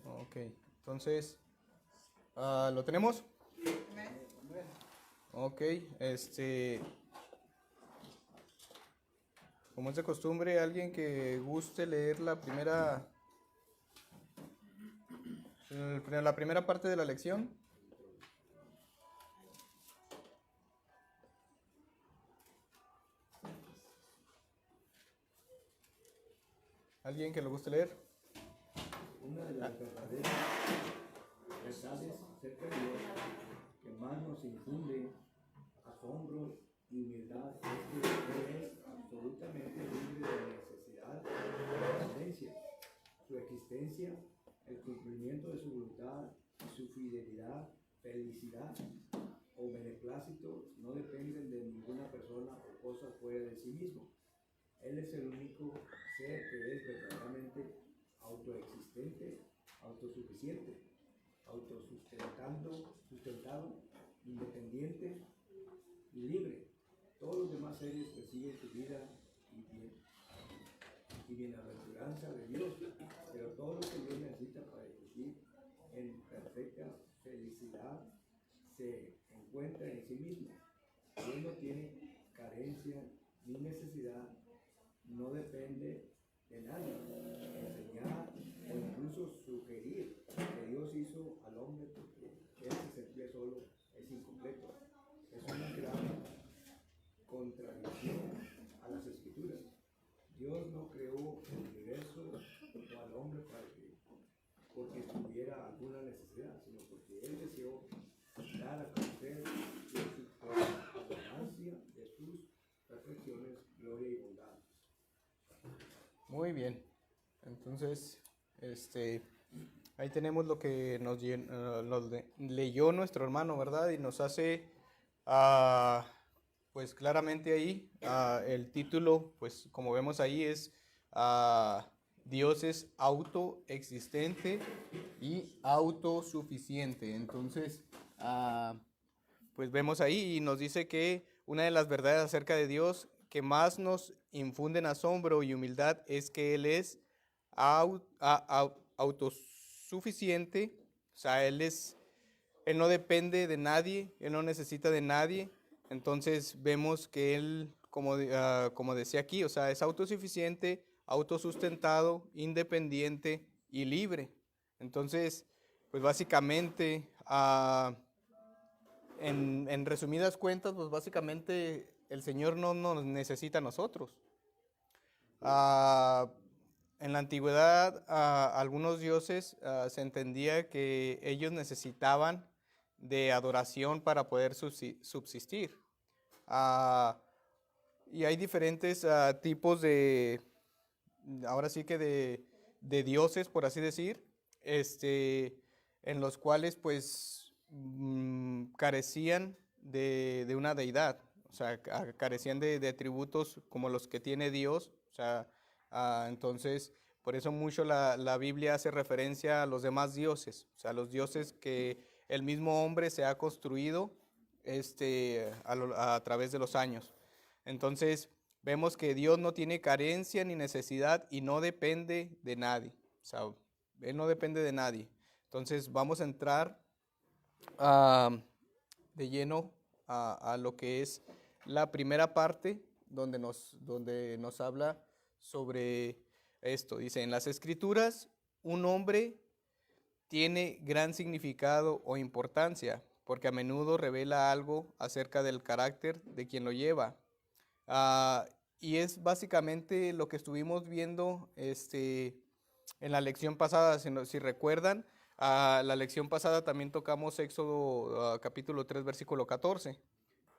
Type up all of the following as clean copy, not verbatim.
Ok, entonces, ¿lo tenemos? Ok, como es de costumbre, alguien que guste leer la primera parte de la lección. ¿Alguien que lo guste leer? Una de las verdaderas verdades acerca de Dios que más nos infunde asombro y humildad es que Él es absolutamente libre de necesidad o dependencia. Su existencia, el cumplimiento de su voluntad y su fidelidad, felicidad o beneplácito no dependen de ninguna persona o cosa fuera de sí mismo. Él es el único ser que es verdaderamente autoexistente, autosuficiente, sustentado, independiente y libre. Todos los demás seres persiguen su vida y bienaventuranza de Dios, pero todo lo que Dios necesita para existir en perfecta felicidad se encuentra en sí mismo. Dios no tiene carencia ni necesidad, no depende de nadie. Enseñar o incluso sugerir que Dios hizo al hombre porque él se sentía solo es incompleto. Es una gran contradicción a las Escrituras. Dios no creó el universo o al hombre porque tuviera alguna necesidad, sino porque Él deseó dar a conocer su abundancia de sus perfecciones, gloria y bondad. Muy bien. Entonces, ahí tenemos lo que nos leyó nuestro hermano, ¿verdad? Y nos hace, pues claramente ahí, el título, pues como vemos ahí, es Dios es autoexistente y autosuficiente. Entonces, pues vemos ahí y nos dice que una de las verdades acerca de Dios que más nos infunden asombro y humildad es que Él es autosuficiente, o sea, Él no depende de nadie, Él no necesita de nadie. Entonces vemos que Él, como decía aquí, o sea, es autosuficiente, autosustentado, independiente y libre. Entonces, pues básicamente, en resumidas cuentas, pues básicamente el Señor no nos necesita a nosotros. En la antigüedad, algunos dioses se entendía que ellos necesitaban de adoración para poder subsistir. Y hay diferentes tipos ahora sí que de dioses, por así decir, en los cuales pues carecían de una deidad, o sea, carecían de atributos como los que tiene Dios, o sea, entonces por eso mucho la Biblia hace referencia a los demás dioses, o sea, los dioses que el mismo hombre se ha construido a través de los años. Entonces vemos que Dios no tiene carencia ni necesidad y no depende de nadie. O sea, Él no depende de nadie. Entonces vamos a entrar de lleno a lo que es la primera parte donde nos habla sobre esto. Dice, en las Escrituras, un hombre tiene gran significado o importancia porque a menudo revela algo acerca del carácter de quien lo lleva. Y es básicamente lo que estuvimos viendo en la lección pasada, si recuerdan. La lección pasada también tocamos Éxodo capítulo 3, versículo 14.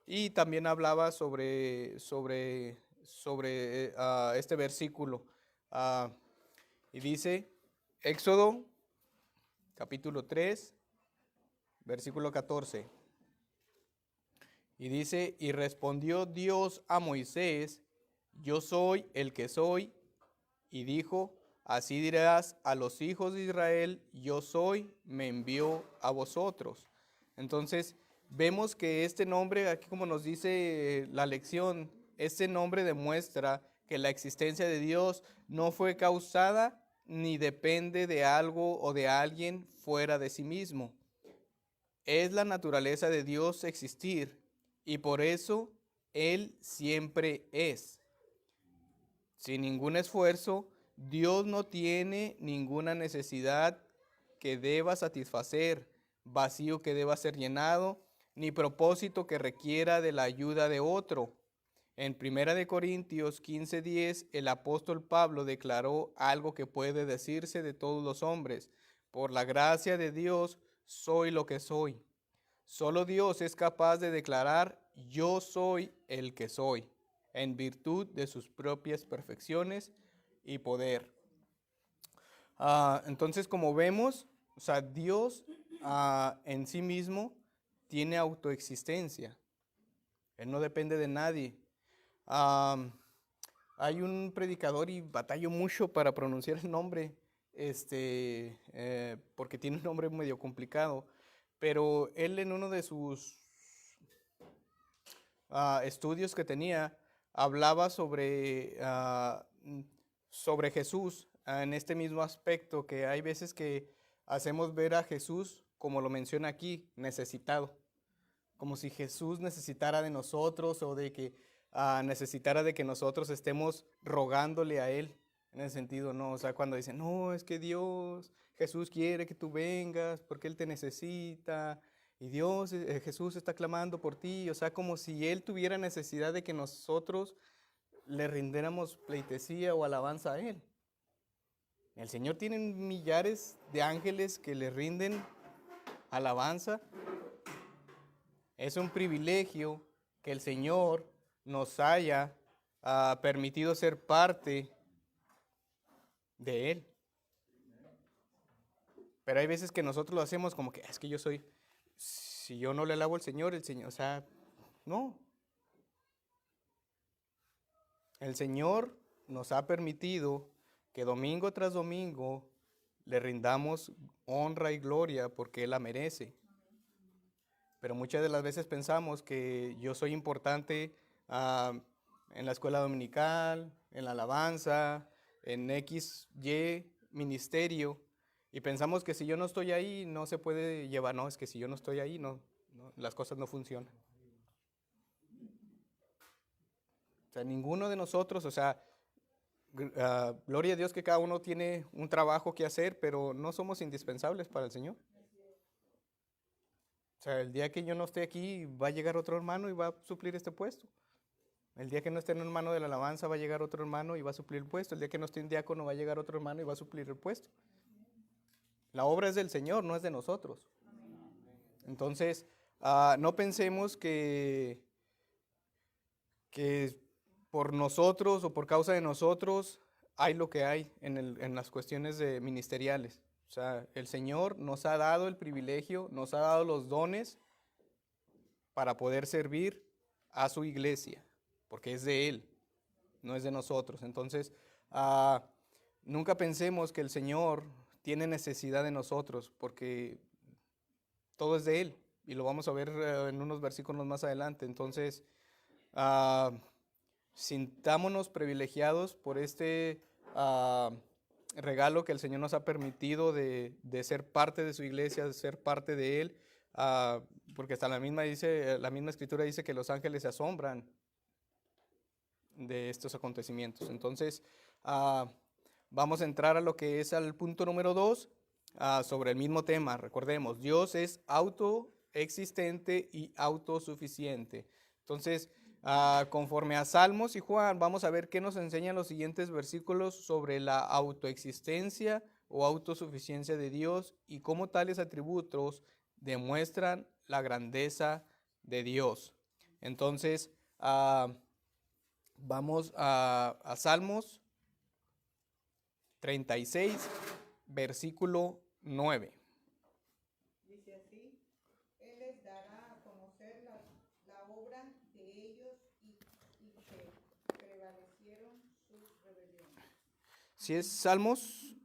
Y también hablaba sobre este versículo. Y dice, Éxodo capítulo 3, versículo 14. Y dice, y respondió Dios a Moisés, yo soy el que soy, y dijo, así dirás a los hijos de Israel, yo soy, me envió a vosotros. Entonces, vemos que este nombre, aquí como nos dice la lección, este nombre demuestra que la existencia de Dios no fue causada ni depende de algo o de alguien fuera de sí mismo. Es la naturaleza de Dios existir y por eso Él siempre es. Sin ningún esfuerzo, Dios no tiene ninguna necesidad que deba satisfacer, vacío que deba ser llenado, ni propósito que requiera de la ayuda de otro. En 1 Corintios 15:10, el apóstol Pablo declaró algo que puede decirse de todos los hombres: por la gracia de Dios soy lo que soy. Solo Dios es capaz de declarar: yo soy el que soy, en virtud de sus propias perfecciones y poder. Entonces, como vemos, o sea, Dios en sí mismo tiene autoexistencia. Él no depende de nadie. Hay un predicador y batallo mucho para pronunciar el nombre, porque tiene un nombre medio complicado, pero él en uno de sus estudios que tenía, hablaba sobre Jesús en este mismo aspecto, que hay veces que hacemos ver a Jesús, como lo menciona aquí, necesitado, como si Jesús necesitara de nosotros o de que necesitara de que nosotros estemos rogándole a Él, en ese sentido, no, o sea, cuando dicen, no, es que Jesús quiere que tú vengas porque Él te necesita, y Dios, Jesús está clamando por ti, o sea, como si Él tuviera necesidad de que nosotros le rindiéramos pleitesía o alabanza a Él. El Señor tiene millares de ángeles que le rinden alabanza. Es un privilegio que el Señor nos haya permitido ser parte de Él. Pero hay veces que nosotros lo hacemos como que es que si yo no le alabo al Señor, o sea, no. El Señor nos ha permitido que domingo tras domingo le rindamos honra y gloria porque Él la merece. Pero muchas de las veces pensamos que yo soy importante en la escuela dominical, en la alabanza, en X, Y, ministerio, y pensamos que si yo no estoy ahí no se puede llevar. No, es que si yo no estoy ahí, las cosas no funcionan. O sea, ninguno de nosotros, o sea, gloria a Dios que cada uno tiene un trabajo que hacer, pero no somos indispensables para el Señor. O sea, el día que yo no esté aquí, va a llegar otro hermano y va a suplir este puesto. El día que no esté un hermano de la alabanza, va a llegar otro hermano y va a suplir el puesto. El día que no esté un diácono, va a llegar otro hermano y va a suplir el puesto. La obra es del Señor, no es de nosotros. Entonces, no pensemos que por nosotros o por causa de nosotros hay lo que hay en las cuestiones ministeriales. O sea, el Señor nos ha dado el privilegio, nos ha dado los dones para poder servir a su iglesia, porque es de Él, no es de nosotros. Entonces, nunca pensemos que el Señor tiene necesidad de nosotros, porque todo es de Él, y lo vamos a ver en unos versículos más adelante. Entonces, sintámonos privilegiados por este regalo que el Señor nos ha permitido de ser parte de su iglesia, de ser parte de Él, porque hasta la misma escritura dice que los ángeles se asombran de estos acontecimientos. Entonces, vamos a entrar a lo que es al punto número 2, sobre el mismo tema. Recordemos, Dios es autoexistente y autosuficiente. Entonces, conforme a Salmos y Juan, vamos a ver qué nos enseñan los siguientes versículos sobre la autoexistencia o autosuficiencia de Dios y cómo tales atributos demuestran la grandeza de Dios. Entonces, vamos a Salmos 36, versículo 9. Dice así: Él les dará a conocer la obra de ellos y que prevalecieron sus rebeliones. Si es Salmos,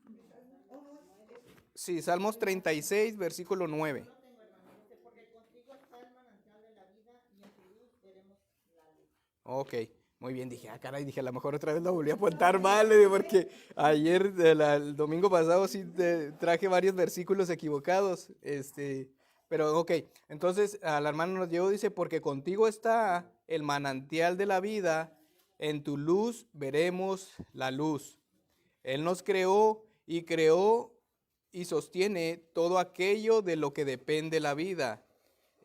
sí, Salmos 36, versículo 9. Porque contigo está el manantial de la vida y en tu luz veremos la luz. Ok, Muy bien, dije, caray, dije, a lo mejor otra vez lo volví a apuntar mal, le digo, porque ayer, el domingo pasado, sí traje varios versículos equivocados, pero ok, entonces la hermana nos llegó, dice, porque contigo está el manantial de la vida, en tu luz veremos la luz. Él nos creó y sostiene todo aquello de lo que depende la vida,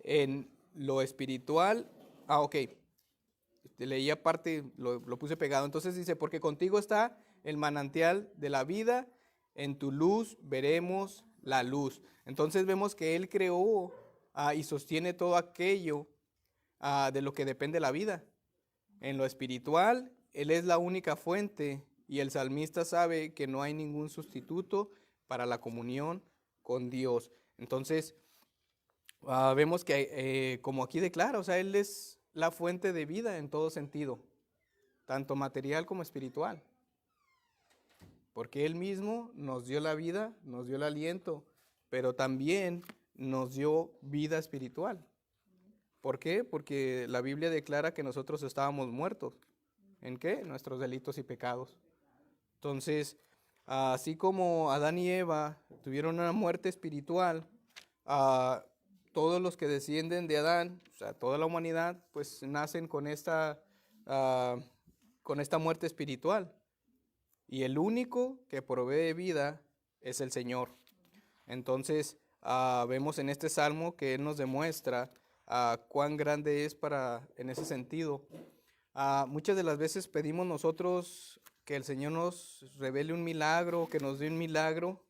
en lo espiritual, ok. Leía parte, lo puse pegado. Entonces dice, porque contigo está el manantial de la vida, en tu luz veremos la luz. Entonces vemos que Él creó y sostiene todo aquello de lo que depende la vida. En lo espiritual, Él es la única fuente y el salmista sabe que no hay ningún sustituto para la comunión con Dios. Entonces, vemos que, como aquí declara, o sea, Él es la fuente de vida en todo sentido, tanto material como espiritual. Porque Él mismo nos dio la vida, nos dio el aliento, pero también nos dio vida espiritual. ¿Por qué? Porque la Biblia declara que nosotros estábamos muertos. ¿En qué? En nuestros delitos y pecados. Entonces, así como Adán y Eva tuvieron una muerte espiritual, todos los que descienden de Adán, o sea, toda la humanidad, pues nacen con esta muerte espiritual. Y el único que provee vida es el Señor. Entonces, vemos en este salmo que Él nos demuestra cuán grande es en ese sentido. Muchas de las veces pedimos nosotros que el Señor nos revele un milagro, que nos dé un milagro,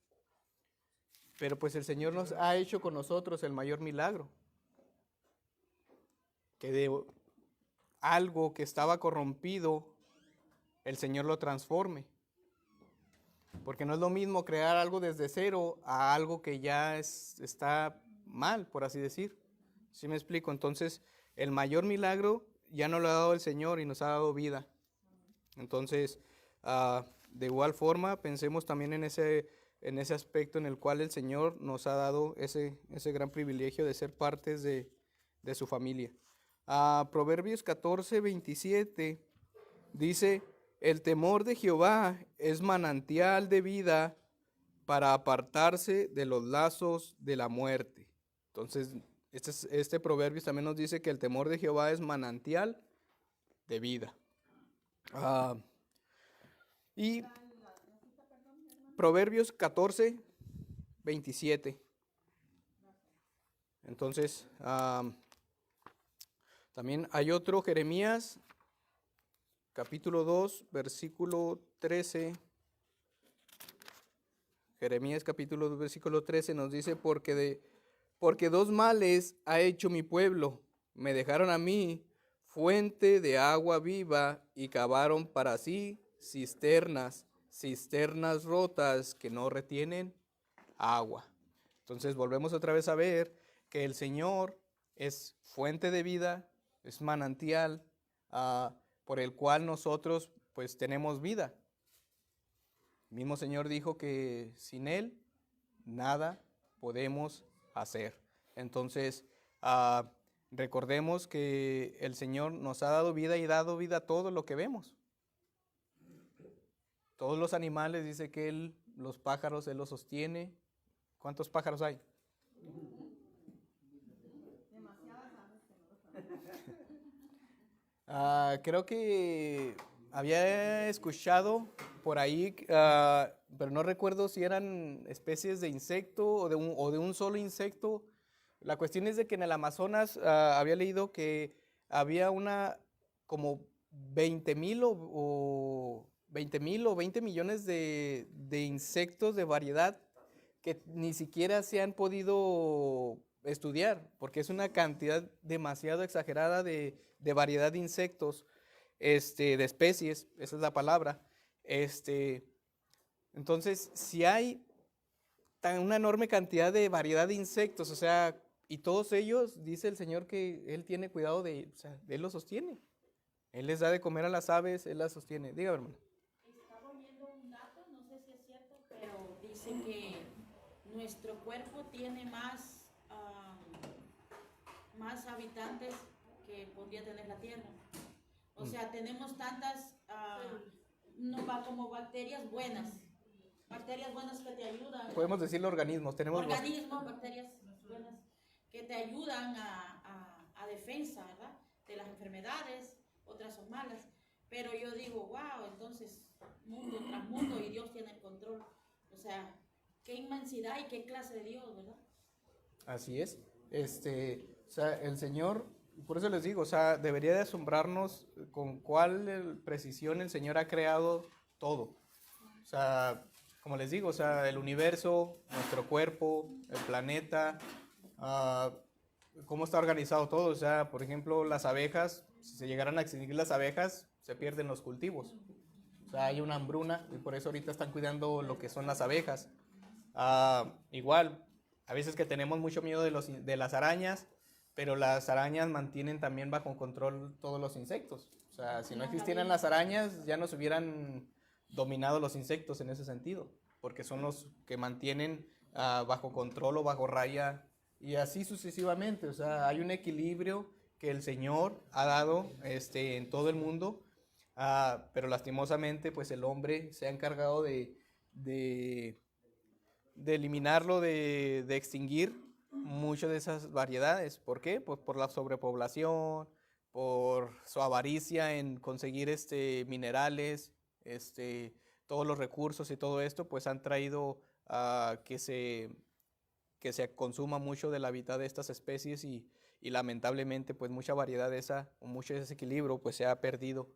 pero pues el Señor nos ha hecho con nosotros el mayor milagro, que de algo que estaba corrompido, el Señor lo transforme. Porque no es lo mismo crear algo desde cero a algo que ya está mal, por así decir. ¿Sí me explico? Entonces, el mayor milagro ya no lo ha dado el Señor y nos ha dado vida. Entonces, de igual forma, pensemos también en ese aspecto en el cual el Señor nos ha dado ese gran privilegio de ser partes de su familia. Proverbios 14:27 dice, el temor de Jehová es manantial de vida para apartarse de los lazos de la muerte. Entonces, este Proverbios también nos dice que el temor de Jehová es manantial de vida. Y Proverbios 14:27. Entonces, también hay otro, Jeremías, capítulo 2, versículo 13. Jeremías capítulo 2, versículo 13 nos dice, porque dos males ha hecho mi pueblo, me dejaron a mí fuente de agua viva y cavaron para sí cisternas rotas que no retienen agua. Entonces volvemos otra vez a ver que el Señor es fuente de vida, es manantial por el cual nosotros pues tenemos vida. El mismo Señor dijo que sin Él nada podemos hacer. Entonces, recordemos que el Señor nos ha dado vida y dado vida a todo lo que vemos. Todos los animales, dice que los pájaros, Él los sostiene. ¿Cuántos pájaros hay? Creo que había escuchado por ahí, pero no recuerdo si eran especies de insecto o de un solo insecto. La cuestión es de que en el Amazonas había leído que había como 20,000 o 20 millones de insectos de variedad que ni siquiera se han podido estudiar, porque es una cantidad demasiado exagerada de variedad de insectos, de especies, esa es la palabra. Entonces, si hay una enorme cantidad de variedad de insectos, o sea, y todos ellos, dice el Señor que Él tiene cuidado o sea, Él los sostiene. Él les da de comer a las aves, Él las sostiene. Dígame, hermano. Estaba oyendo un dato, no sé si es cierto, pero dice que nuestro cuerpo tiene más habitantes que podría tener la Tierra. O sea, tenemos tantas, como bacterias buenas que te ayudan. Podemos decirle organismos, tenemos Organismos, bacterias buenas que te ayudan a defensa, ¿verdad? De las enfermedades, otras son malas. Pero yo digo, wow, entonces, mundo tras mundo y Dios tiene el control. O sea, qué inmensidad y qué clase de Dios, ¿verdad? Así es. O sea, el Señor, por eso les digo, o sea, debería de asombrarnos con cuál precisión el Señor ha creado todo. O sea, como les digo, o sea, el universo, nuestro cuerpo, el planeta, cómo está organizado todo. O sea, por ejemplo, las abejas, si se llegaran a extinguir las abejas, se pierden los cultivos. O sea, hay una hambruna y por eso ahorita están cuidando lo que son las abejas. Igual, a veces que tenemos mucho miedo de las arañas, pero las arañas mantienen también bajo control todos los insectos. O sea, si no existieran las arañas, ya nos hubieran dominado los insectos en ese sentido, porque son los que mantienen bajo control o bajo raya y así sucesivamente. O sea, hay un equilibrio que el Señor ha dado en todo el mundo, pero lastimosamente pues el hombre se ha encargado de eliminarlo, de extinguir muchas de esas variedades. ¿Por qué? Pues por la sobrepoblación, por su avaricia en conseguir minerales, todos los recursos y todo esto, pues han traído a que se consuma mucho del hábitat de estas especies y lamentablemente pues mucha variedad de mucho de ese equilibrio pues se ha perdido.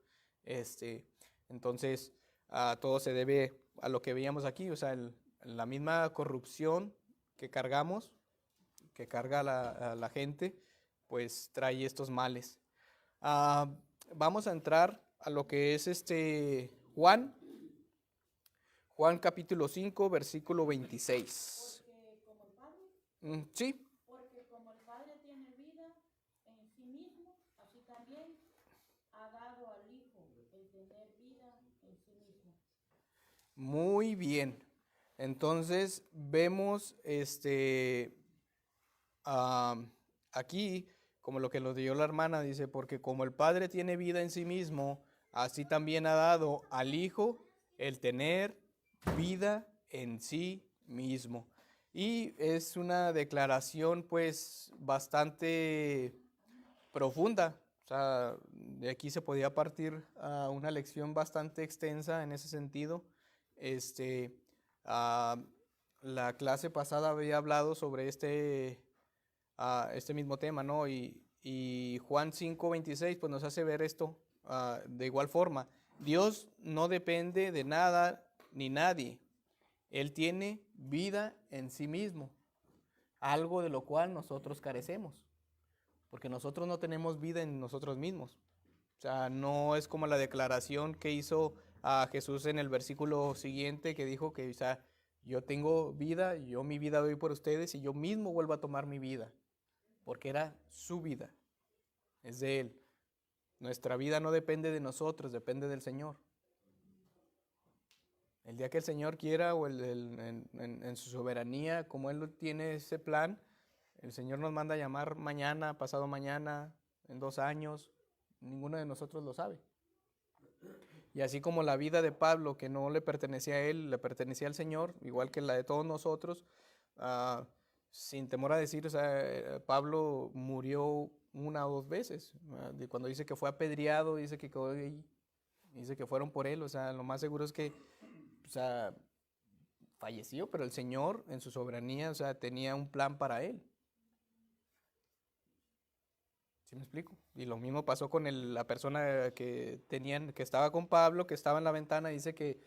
Entonces todo se debe a lo que veíamos aquí, o sea, la misma corrupción que cargamos, que carga a la gente, pues trae estos males. Vamos a entrar a lo que es Juan capítulo 5, versículo 26. Porque como el Padre, Sí. porque como el Padre tiene vida en sí mismo, así también ha dado al Hijo el tener vida en sí mismo. Muy bien. Entonces vemos aquí, como lo que nos dio la hermana, dice, porque como el Padre tiene vida en sí mismo, así también ha dado al Hijo el tener vida en sí mismo. Y es una declaración pues bastante profunda. O sea, de aquí se podía partir a una lección bastante extensa en ese sentido. La clase pasada había hablado sobre este mismo tema, ¿no? Y Juan 5:26 pues nos hace ver esto de igual forma. Dios no depende de nada ni nadie. Él tiene vida en sí mismo, algo de lo cual nosotros carecemos, porque nosotros no tenemos vida en nosotros mismos. O sea, no es como la declaración que hizo a Jesús en el versículo siguiente, que dijo que, o sea, yo tengo vida, yo mi vida doy por ustedes y yo mismo vuelvo a tomar mi vida, porque era su vida, es de Él. Nuestra vida no depende de nosotros, depende del Señor. El día que el Señor quiera o en su soberanía, como Él tiene ese plan, el Señor nos manda a llamar mañana, pasado mañana, en 2 años, ninguno de nosotros lo sabe. Y así como la vida de Pablo, que no le pertenecía a él, le pertenecía al Señor, igual que la de todos nosotros, sin temor a decir, o sea, Pablo murió 1 o 2 veces. Cuando dice que fue apedreado, dice que quedó ahí, dice que fueron por él, o sea, lo más seguro es que, o sea, falleció, pero el Señor en su soberanía, o sea, tenía un plan para él. ¿Sí me explico? Y lo mismo pasó con la persona que estaba con Pablo, que estaba en la ventana, dice que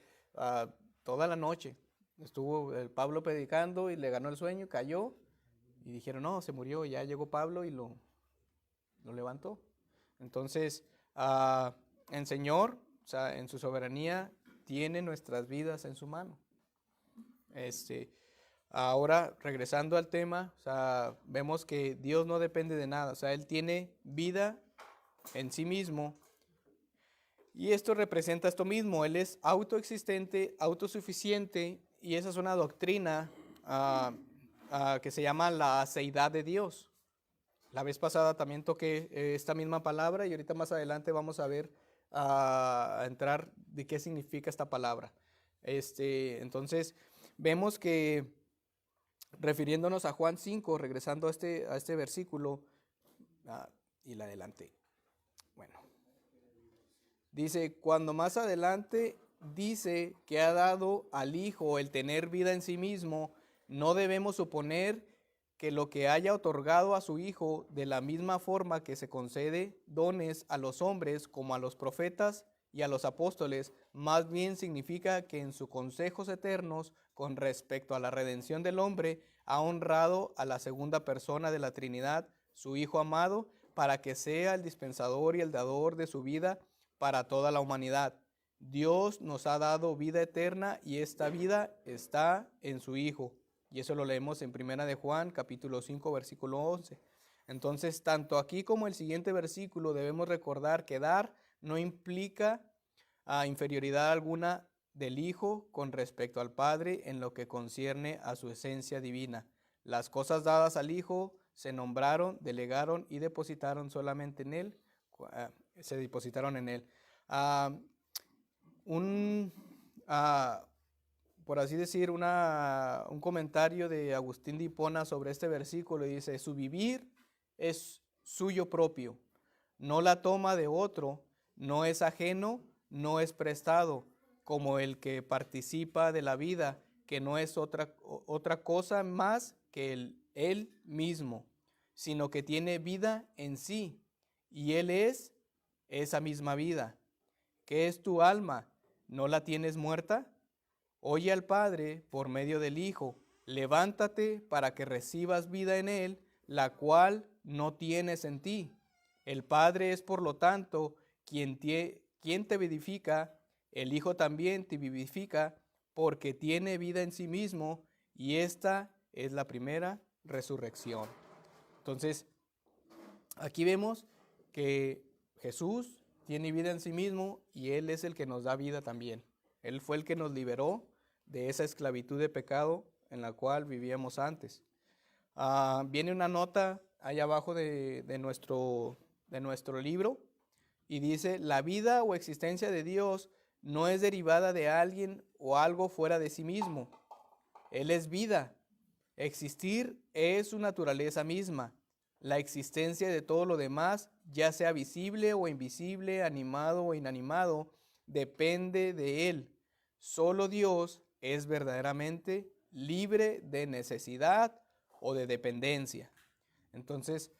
toda la noche estuvo Pablo predicando y le ganó el sueño, cayó y dijeron, no, se murió, y ya llegó Pablo y lo levantó. Entonces, el Señor, o sea, en su soberanía, tiene nuestras vidas en su mano. Ahora, regresando al tema, o sea, vemos que Dios no depende de nada, o sea, Él tiene vida en sí mismo y esto representa esto mismo, Él es autoexistente, autosuficiente y esa es una doctrina que se llama la seidad de Dios. La vez pasada también toqué esta misma palabra y ahorita más adelante vamos a ver a entrar de qué significa esta palabra. Entonces, vemos que refiriéndonos a Juan 5, regresando a este versículo, y la adelanté. Bueno, dice, cuando más adelante dice que ha dado al Hijo el tener vida en sí mismo, no debemos suponer que lo que haya otorgado a su Hijo, de la misma forma que se concede dones a los hombres como a los profetas y a los apóstoles, más bien significa que en sus consejos eternos con respecto a la redención del hombre, ha honrado a la segunda persona de la Trinidad, su Hijo amado, para que sea el dispensador y el dador de su vida para toda la humanidad. Dios nos ha dado vida eterna y esta vida está en su Hijo. Y eso lo leemos en 1 de Juan, capítulo 5, versículo 11. Entonces, tanto aquí como el siguiente versículo debemos recordar que dar no implica inferioridad alguna del Hijo con respecto al Padre en lo que concierne a su esencia divina. Las cosas dadas al Hijo se nombraron, delegaron y depositaron solamente en Él, se depositaron en Él. Por así decir, un comentario de Agustín de Hipona sobre este versículo dice, su vivir es suyo propio, no la toma de otro, no es ajeno, no es prestado, como el que participa de la vida, que no es otra cosa más que él mismo, sino que tiene vida en sí, y él es esa misma vida. ¿Qué es tu alma? ¿No la tienes muerta? Oye al Padre por medio del Hijo, levántate para que recibas vida en Él, la cual no tienes en ti. El Padre es, por lo tanto, quien te vivifica, el Hijo también te vivifica, porque tiene vida en sí mismo, y esta es la primera resurrección. Entonces, aquí vemos que Jesús tiene vida en sí mismo, y Él es el que nos da vida también. Él fue el que nos liberó de esa esclavitud de pecado en la cual vivíamos antes. Viene una nota allá abajo de nuestro libro y dice, la vida o existencia de Dios no es derivada de alguien o algo fuera de sí mismo. Él es vida. Existir es su naturaleza misma. La existencia de todo lo demás, ya sea visible o invisible, animado o inanimado, depende de Él. Solo Dios es verdaderamente libre de necesidad o de dependencia. Entonces,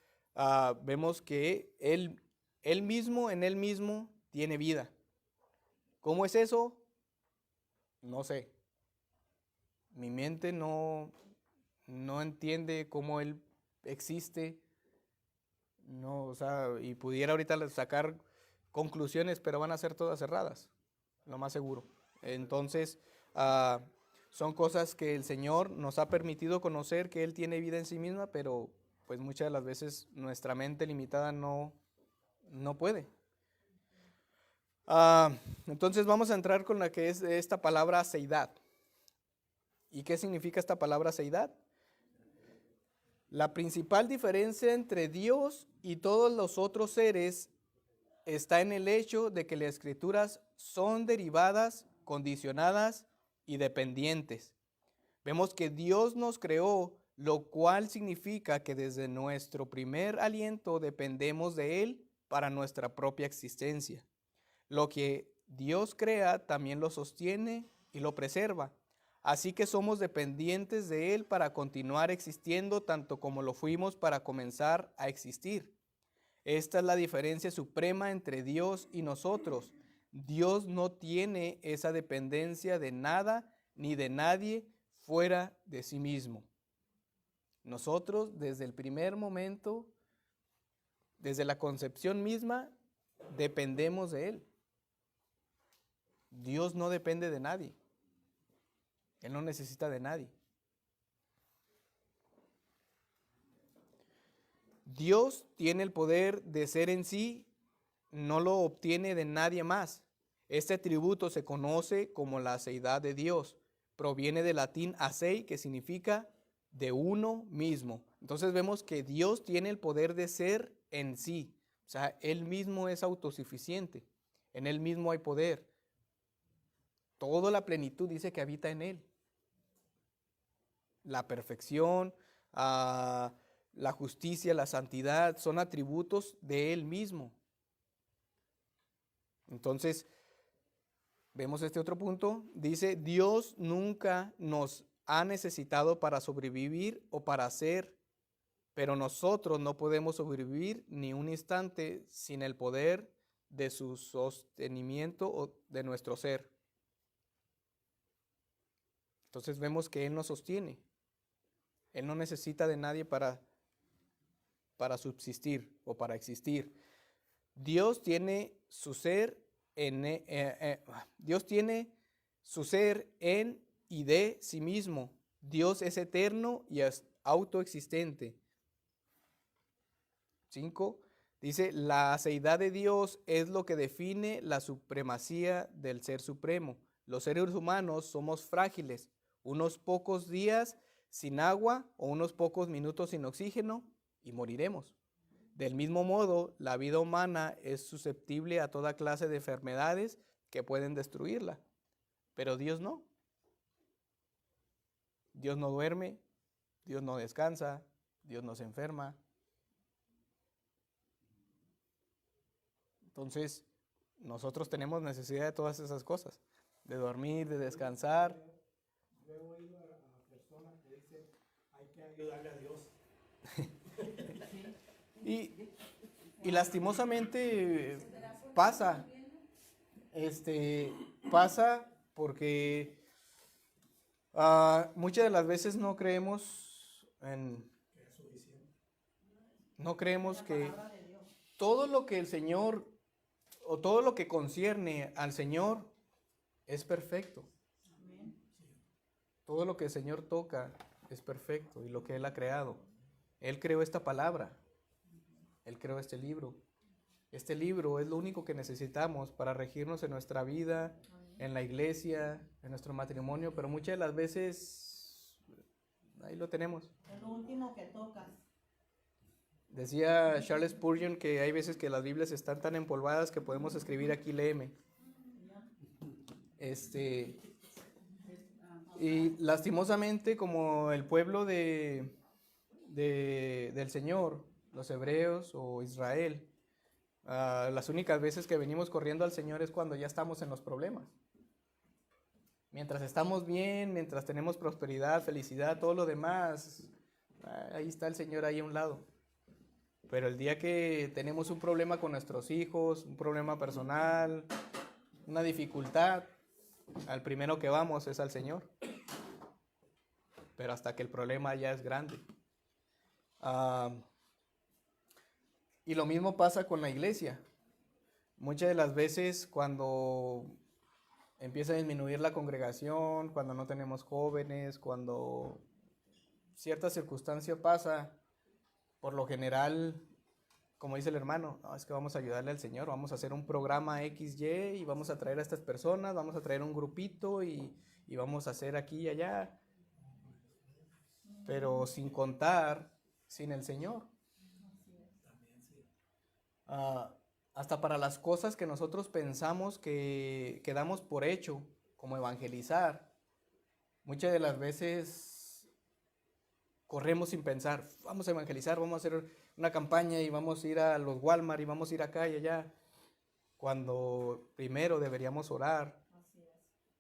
vemos que Él mismo, en Él mismo, tiene vida. ¿Cómo es eso? No sé. Mi mente no entiende cómo Él existe. No, o sea, y pudiera ahorita sacar conclusiones, pero van a ser todas cerradas, lo más seguro. Entonces, son cosas que el Señor nos ha permitido conocer, que Él tiene vida en sí misma, pero pues muchas de las veces nuestra mente limitada no puede. Entonces vamos a entrar con la que es esta palabra seidad. ¿Y qué significa esta palabra seidad? La principal diferencia entre Dios y todos los otros seres está en el hecho de que las escrituras son derivadas, condicionadas y dependientes. Vemos que Dios nos creó, lo cual significa que desde nuestro primer aliento dependemos de Él para nuestra propia existencia. Lo que Dios crea también lo sostiene y lo preserva. Así que somos dependientes de Él para continuar existiendo tanto como lo fuimos para comenzar a existir. Esta es la diferencia suprema entre Dios y nosotros. Dios no tiene esa dependencia de nada ni de nadie fuera de sí mismo. Nosotros desde el primer momento, desde la concepción misma, dependemos de Él. Dios no depende de nadie. Él no necesita de nadie. Dios tiene el poder de ser en sí, no lo obtiene de nadie más. Este atributo se conoce como la seidad de Dios. Proviene del latín asei, que significa de uno mismo. Entonces vemos que Dios tiene el poder de ser en sí. O sea, Él mismo es autosuficiente. En Él mismo hay poder. Toda la plenitud dice que habita en Él. La perfección, la justicia, la santidad, son atributos de Él mismo. Entonces, vemos este otro punto. Dice, Dios nunca nos ha necesitado para sobrevivir o para hacer, pero nosotros no podemos sobrevivir ni un instante sin el poder de su sostenimiento o de nuestro ser. Entonces vemos que Él nos sostiene. Él no necesita de nadie para subsistir o para existir. Dios tiene su ser Dios tiene su ser en y de sí mismo. Dios es eterno y es autoexistente. 5. Dice, la aceidad de Dios es lo que define la supremacía del Ser Supremo. Los seres humanos somos frágiles. Unos pocos días sin agua o unos pocos minutos sin oxígeno y moriremos. Del mismo modo, la vida humana es susceptible a toda clase de enfermedades que pueden destruirla. Pero Dios no. Dios no duerme, Dios no descansa, Dios no se enferma. Entonces, nosotros tenemos necesidad de todas esas cosas, de dormir, de descansar. Yo he oído a personas que dicen, hay que ayudarle a Dios. Y lastimosamente pasa. Pasa porque muchas de las veces no creemos que todo lo que el Señor o todo lo que concierne al Señor es perfecto. Todo lo que el Señor toca es perfecto y lo que Él ha creado. Él creó esta palabra. Él creó este libro. Este libro es lo único que necesitamos para regirnos en nuestra vida, en la iglesia, en nuestro matrimonio, pero muchas de las veces ahí lo tenemos. Es lo último que tocas. Decía Charles Spurgeon que hay veces que las Biblias están tan empolvadas que podemos escribir aquí, léeme. Y lastimosamente, como el pueblo del Señor, los hebreos o Israel, las únicas veces que venimos corriendo al Señor es cuando ya estamos en los problemas. Mientras estamos bien, mientras tenemos prosperidad, felicidad, todo lo demás, ahí está el Señor ahí a un lado. Pero el día que tenemos un problema con nuestros hijos, un problema personal, una dificultad, al primero que vamos es al Señor. Pero hasta que el problema ya es grande. Y lo mismo pasa con la iglesia. Muchas de las veces cuando empieza a disminuir la congregación, cuando no tenemos jóvenes, cuando cierta circunstancia pasa, por lo general, como dice el hermano, no, es que vamos a ayudarle al Señor, vamos a hacer un programa XY y vamos a traer a estas personas, vamos a traer un grupito y vamos a hacer aquí y allá, pero sin contar, sin el Señor. Hasta para las cosas que nosotros pensamos que damos por hecho, como evangelizar, muchas de las veces corremos sin pensar, vamos a evangelizar, vamos a hacer una campaña y vamos a ir a los Walmart y vamos a ir acá y allá, cuando primero deberíamos orar,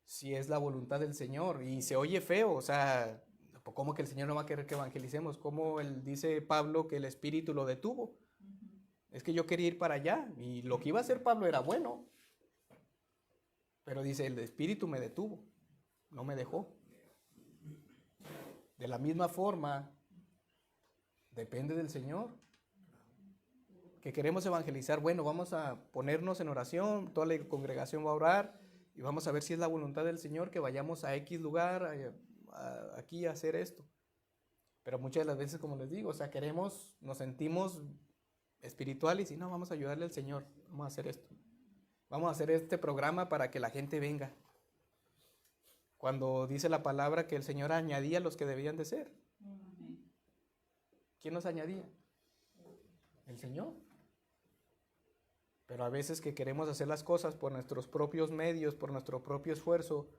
si es la voluntad del Señor. Y se oye feo, o sea, ¿cómo que el Señor no va a querer que evangelicemos? ¿Cómo dice Pablo que el Espíritu lo detuvo? Es que yo quería ir para allá y lo que iba a hacer Pablo era bueno, pero dice, el Espíritu me detuvo, no me dejó. De la misma forma, depende del Señor. Que queremos evangelizar, bueno, vamos a ponernos en oración, toda la congregación va a orar y vamos a ver si es la voluntad del Señor que vayamos a X lugar, aquí a hacer esto. Pero muchas de las veces, como les digo, o sea, nos sentimos espirituales y no, vamos a ayudarle al Señor, vamos a hacer esto. Vamos a hacer este programa para que la gente venga. Cuando dice la palabra que el Señor añadía los que debían de ser. ¿Quién nos añadía? El Señor. Pero a veces que queremos hacer las cosas por nuestros propios medios, por nuestro propio esfuerzo,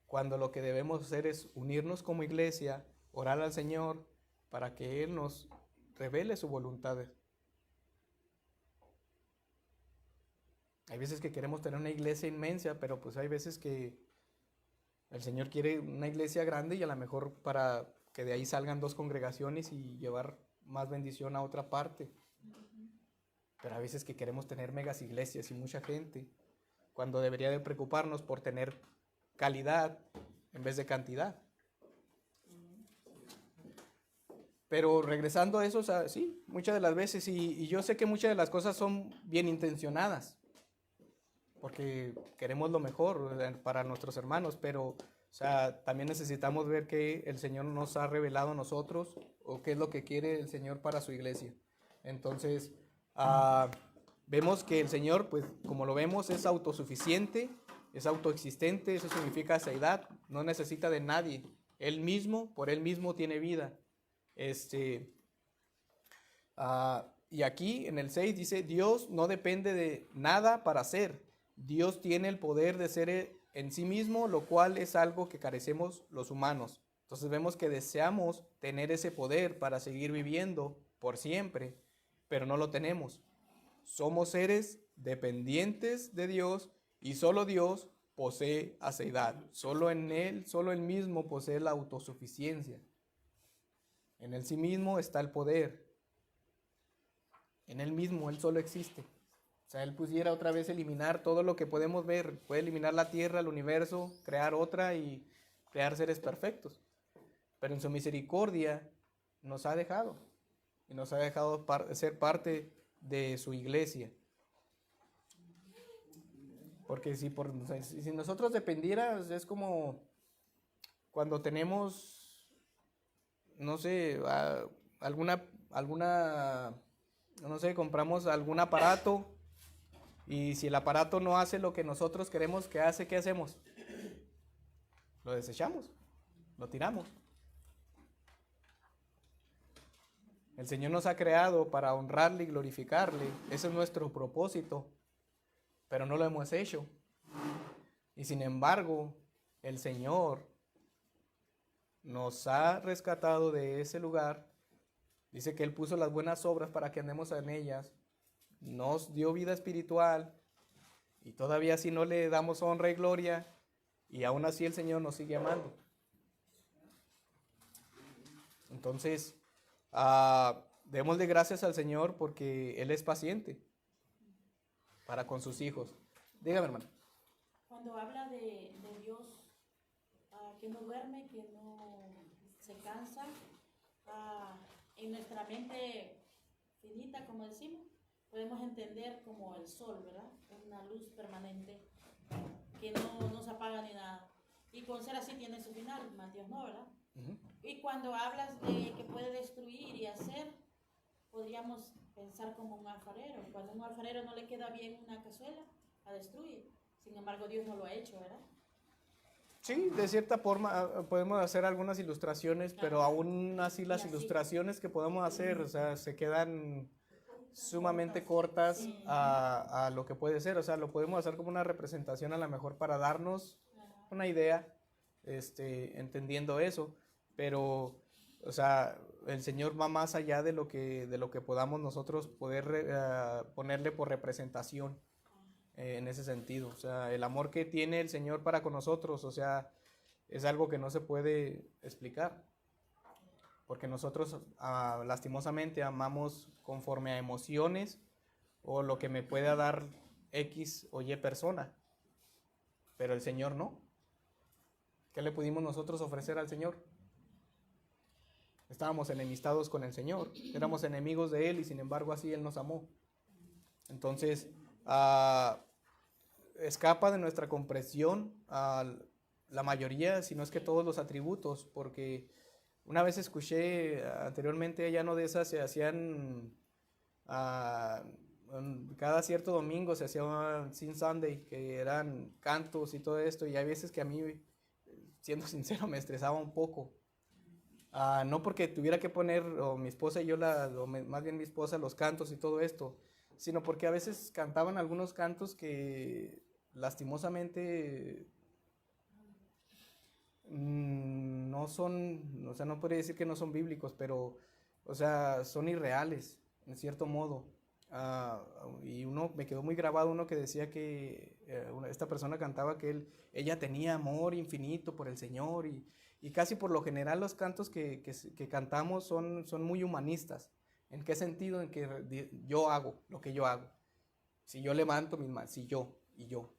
cuando lo que debemos hacer es unirnos como iglesia, orar al Señor para que Él nos revele su voluntad. Hay veces que queremos tener una iglesia inmensa, pero pues hay veces que el Señor quiere una iglesia grande y a lo mejor para que de ahí salgan 2 congregaciones y llevar más bendición a otra parte. Pero a veces que queremos tener megas iglesias y mucha gente, cuando debería de preocuparnos por tener calidad en vez de cantidad. Pero regresando a eso, o sea, sí, muchas de las veces, y yo sé que muchas de las cosas son bien intencionadas, porque queremos lo mejor para nuestros hermanos, pero o sea, también necesitamos ver que el Señor nos ha revelado a nosotros o qué es lo que quiere el Señor para su iglesia. Entonces, vemos que el Señor, pues como lo vemos, es autosuficiente, es autoexistente, eso significa seidad, no necesita de nadie. Él mismo, por Él mismo tiene vida. Y aquí en el 6 dice, Dios no depende de nada para ser. Dios tiene el poder de ser en sí mismo, lo cual es algo que carecemos los humanos. Entonces vemos que deseamos tener ese poder para seguir viviendo por siempre, pero no lo tenemos. Somos seres dependientes de Dios y solo Dios posee aceidad. Solo en Él, solo Él mismo posee la autosuficiencia. En Él sí mismo está el poder. En Él mismo, Él solo existe. O sea, Él pudiera otra vez eliminar todo lo que podemos ver. Puede eliminar la tierra, el universo, crear otra y crear seres perfectos. Pero en su misericordia nos ha dejado. Y nos ha dejado ser parte de su iglesia. Porque si nosotros dependiéramos, es como cuando tenemos, no sé, no sé, compramos algún aparato y si el aparato no hace lo que nosotros queremos que hace, ¿qué hacemos? Lo desechamos, lo tiramos. El Señor nos ha creado para honrarle y glorificarle. Ese es nuestro propósito, pero no lo hemos hecho. Y sin embargo, el Señor nos ha rescatado de ese lugar. Dice que Él puso las buenas obras para que andemos en ellas. Nos dio vida espiritual y todavía así no le damos honra y gloria y aún así el Señor nos sigue amando. Entonces, démosle gracias al Señor porque Él es paciente para con sus hijos. Dígame, hermano. Cuando habla de Dios, que no duerme, que no se cansa, en nuestra mente finita, como decimos, podemos entender como el sol, ¿verdad? Una luz permanente que no se apaga ni nada. Y con ser así tiene su final, más Dios no, ¿verdad? Uh-huh. Y cuando hablas de que puede destruir y hacer, podríamos pensar como un alfarero. Cuando a un alfarero no le queda bien una cazuela, la destruye. Sin embargo, Dios no lo ha hecho, ¿verdad? Sí, de cierta forma podemos hacer algunas ilustraciones, pero aún así las ilustraciones que podemos hacer, o sea, se quedan sumamente cortas a lo que puede ser. O sea, lo podemos hacer como una representación a lo mejor para darnos una idea, entendiendo eso, pero, o sea, el Señor va más allá de lo que podamos nosotros poder ponerle por representación. En ese sentido, o sea, el amor que tiene el Señor para con nosotros, o sea, es algo que no se puede explicar, porque nosotros lastimosamente amamos conforme a emociones o lo que me pueda dar X o Y persona, pero el Señor no. ¿Qué le pudimos nosotros ofrecer al Señor? Estábamos enemistados con el Señor, éramos enemigos de Él y sin embargo así Él nos amó. Entonces, escapa de nuestra comprensión la mayoría, si no es que todos los atributos, porque una vez escuché anteriormente allá no de esas se hacían cada cierto domingo se hacía un Sin Sunday, que eran cantos y todo esto, y hay veces que a mí, siendo sincero, me estresaba un poco. No porque tuviera que poner, o mi esposa y yo, o más bien mi esposa, los cantos y todo esto, sino porque a veces cantaban algunos cantos que lastimosamente no son, o sea, no podría decir que no son bíblicos, pero, o sea, son irreales, en cierto modo. Y me quedó muy grabado uno que decía que esta persona cantaba que ella tenía amor infinito por el Señor y casi por lo general los cantos que cantamos son muy humanistas. ¿En qué sentido? En que yo hago lo que yo hago. Si yo levanto mis manos, si yo, y yo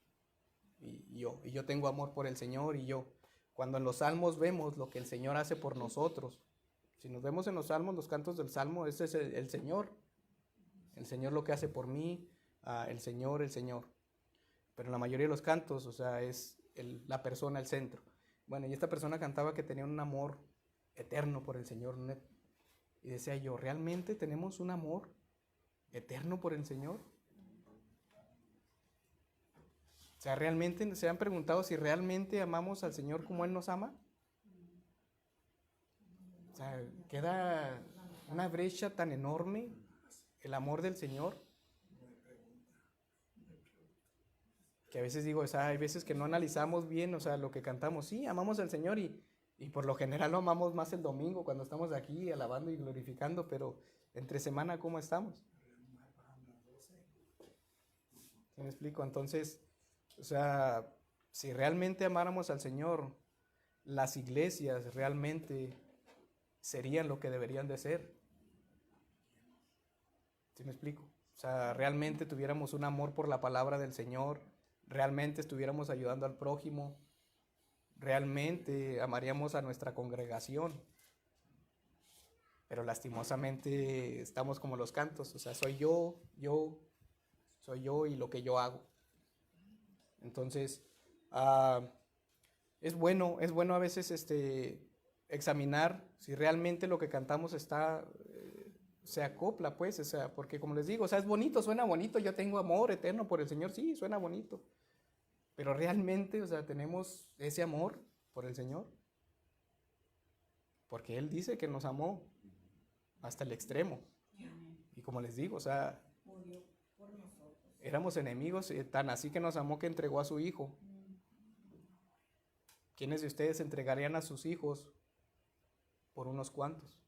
tengo amor por el Señor y yo. Cuando en los salmos vemos lo que el Señor hace por nosotros, si nos vemos en los salmos, los cantos del salmo, ese es el Señor. El Señor lo que hace por mí, el Señor. Pero en la mayoría de los cantos, o sea, es la persona el centro. Bueno, y esta persona cantaba que tenía un amor eterno por el Señor. Y decía yo, ¿realmente tenemos un amor eterno por el Señor? O sea, ¿realmente se han preguntado si realmente amamos al Señor como Él nos ama? O sea, queda una brecha tan enorme el amor del Señor, que a veces digo, o sea, hay veces que no analizamos bien, o sea, lo que cantamos. Sí, amamos al Señor y por lo general lo amamos más el domingo cuando estamos aquí alabando y glorificando, pero entre semana, ¿cómo estamos? ¿Sí me explico? Entonces, o sea, si realmente amáramos al Señor, las iglesias realmente serían lo que deberían de ser. ¿Sí me explico? O sea, realmente tuviéramos un amor por la palabra del Señor, realmente estuviéramos ayudando al prójimo, realmente amaríamos a nuestra congregación. Pero lastimosamente estamos como los cantos, o sea, soy yo y lo que yo hago. Entonces, es bueno a veces examinar si realmente lo que cantamos se acopla, pues, o sea, porque como les digo, o sea, es bonito, suena bonito, yo tengo amor eterno por el Señor, sí, suena bonito, pero realmente, o sea, tenemos ese amor por el Señor, porque Él dice que nos amó hasta el extremo, y como les digo, o sea, éramos enemigos, tan así que nos amó que entregó a su Hijo. ¿Quiénes de ustedes entregarían a sus hijos por unos cuantos?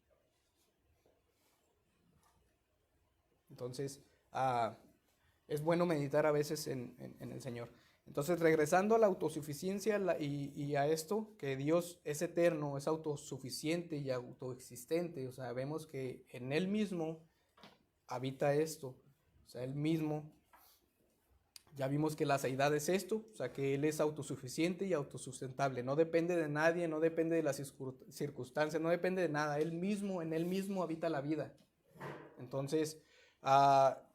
Entonces, es bueno meditar a veces en el Señor. Entonces, regresando a la autosuficiencia y a esto, que Dios es eterno, es autosuficiente y autoexistente, o sea, vemos que en Él mismo habita esto, o sea, Él mismo, ya vimos que la seidad es esto, o sea, que Él es autosuficiente y autosustentable, no depende de nadie, no depende de las circunstancias, no depende de nada, en Él mismo habita la vida. Entonces,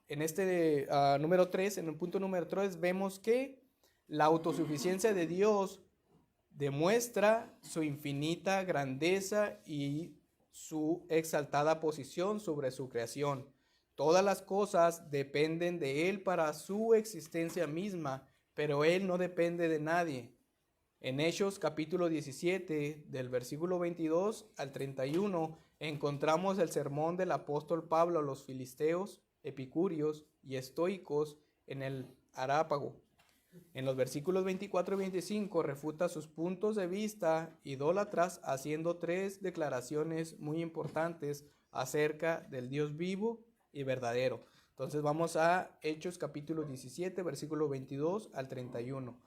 en número 3, en el punto número 3, vemos que la autosuficiencia de Dios demuestra su infinita grandeza y su exaltada posición sobre su creación. Todas las cosas dependen de Él para su existencia misma, pero Él no depende de nadie. En Hechos capítulo 17, del versículo 22 al 31, encontramos el sermón del apóstol Pablo a los filisteos, epicúreos y estoicos en el Arápago. En los versículos 24 y 25 refuta sus puntos de vista idólatras haciendo 3 declaraciones muy importantes acerca del Dios vivo y verdadero. Entonces vamos a Hechos capítulo 17, versículo 22 al 31.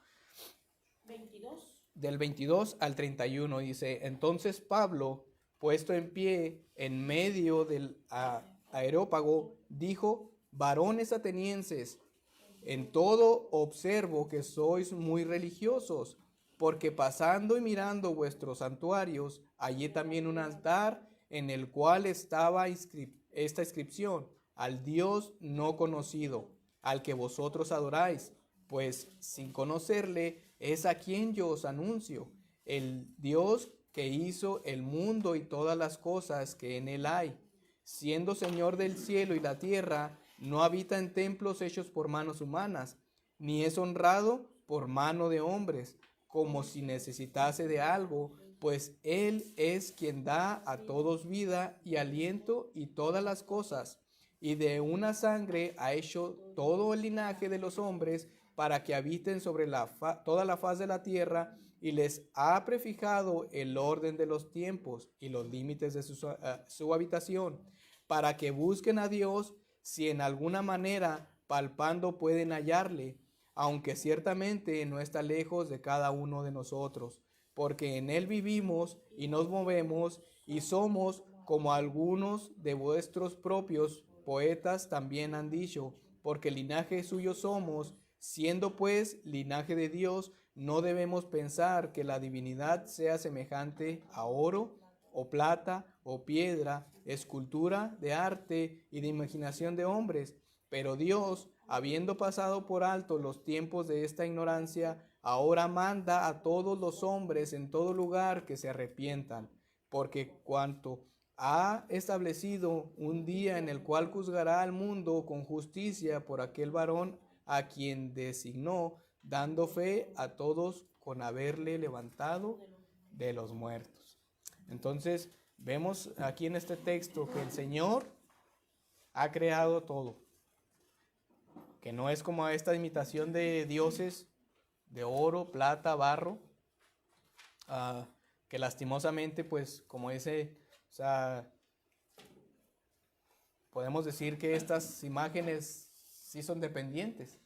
22. Del 22 al 31 dice, entonces Pablo, puesto en pie en medio del Areópago, dijo, varones atenienses, en todo observo que sois muy religiosos, porque pasando y mirando vuestros santuarios, hallé también un altar en el cual estaba esta inscripción, al Dios no conocido, al que vosotros adoráis, pues sin conocerle es a quien yo os anuncio, el Dios que hizo el mundo y todas las cosas que en él hay, siendo Señor del cielo y la tierra, no habita en templos hechos por manos humanas, ni es honrado por mano de hombres, como si necesitase de algo, pues Él es quien da a todos vida y aliento y todas las cosas. y de una sangre ha hecho todo el linaje de los hombres para que habiten sobre toda la faz de la tierra, y les ha prefijado el orden de los tiempos y los límites de su habitación, para que busquen a Dios si en alguna manera palpando pueden hallarle, aunque ciertamente no está lejos de cada uno de nosotros, porque en él vivimos y nos movemos y somos, como algunos de vuestros propios poetas también han dicho, porque linaje suyo somos. Siendo pues linaje de Dios, no debemos pensar que la divinidad sea semejante a oro o plata o piedra, escultura de arte y de imaginación de hombres. Pero Dios, habiendo pasado por alto los tiempos de esta ignorancia, ahora manda a todos los hombres en todo lugar que se arrepientan, porque cuanto ha establecido un día en el cual juzgará al mundo con justicia por aquel varón a quien designó, dando fe a todos con haberle levantado de los muertos. Entonces, vemos aquí en este texto que el Señor ha creado todo, que no es como esta imitación de dioses de oro, plata, barro, que lastimosamente, pues, como ese, o sea, podemos decir que estas imágenes sí son dependientes,